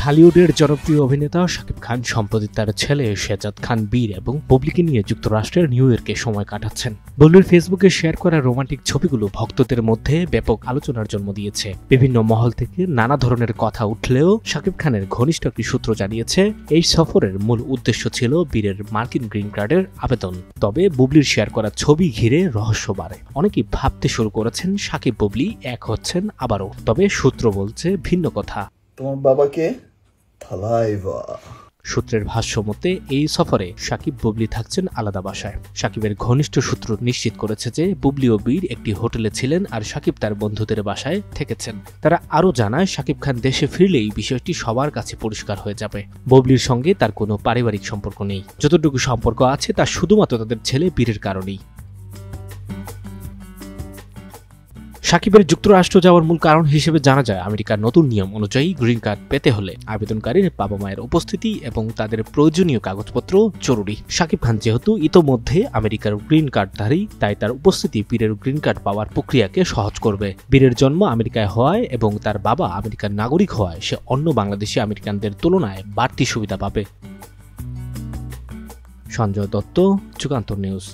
ঢালিউডের জনপ্রিয় অভিনেতা শাকিব খান সম্প্রতি তার ছেলে শেহজাদ খান বীর এবং বুবলিকে নিয়ে যুক্তরাষ্ট্রের নিউ ইয়র্কে সময় কাটাচ্ছেন। বুবলির ফেসবুকে শেয়ার করা রোমান্টিক ছবিগুলো ভক্তদের মধ্যে ব্যাপক আলোচনার জন্ম দিয়েছে। বিভিন্ন মহল থেকে নানা ধরনের কথা উঠলেও শাকিব খানের ঘনিষ্ঠ একটি সূত্র জানিয়েছে, এই সফরের মূল উদ্দেশ্য ছিল বীরের মার্কিন গ্রিন কার্ডের আবেদন। তবে বুবলির শেয়ার করা ছবি ঘিরে রহস্য বাড়ে। অনেকেই ভাবতে শুরু করেছেন শাকিব বুবলি এক হচ্ছেন আবারও, তবে সূত্র বলছে ভিন্ন কথা। তোমার বাবাকে সূত্রের ভাষ্য মতে এই সফরে শাকিব বুবলি থাকছেন আলাদা বাসায়। শাকিবের ঘনিষ্ঠ সূত্র নিশ্চিত করেছে যে বুবলি ও বীর একটি হোটেলে ছিলেন আর শাকিব তার বন্ধুদের বাসায় থেকেছেন। তারা আরও জানায়, শাকিব খান দেশে ফিরলেই বিষয়টি সবার কাছে পরিষ্কার হয়ে যাবে। বুবলির সঙ্গে তার কোনো পারিবারিক সম্পর্ক নেই। যতটুকু সম্পর্ক আছে তা শুধুমাত্র তাদের ছেলে বীরের কারণেই। শাকিবের যুক্তরাষ্ট্র যাওয়ার মূল কারণ হিসেবে জানা যায়, আমেরিকার নতুন নিয়ম অনুযায়ী গ্রিন কার্ড পেতে হলে আবেদনকারীর বাবা মায়ের উপস্থিতি এবং তাদের প্রয়োজনীয় কাগজপত্র জরুরি। শাকিব খান যেহেতু ইতোমধ্যে আমেরিকার গ্রিন কার্ডধারী, তাই তার উপস্থিতি বীরের গ্রিন কার্ড পাওয়ার প্রক্রিয়াকে সহজ করবে। বীরের জন্ম আমেরিকায় হওয়ায় এবং তার বাবা আমেরিকার নাগরিক হওয়ায় সে অন্য বাংলাদেশি আমেরিকানদের তুলনায় বাড়তি সুবিধা পাবে। সঞ্জয় দত্ত, যুগান্তর নিউজ।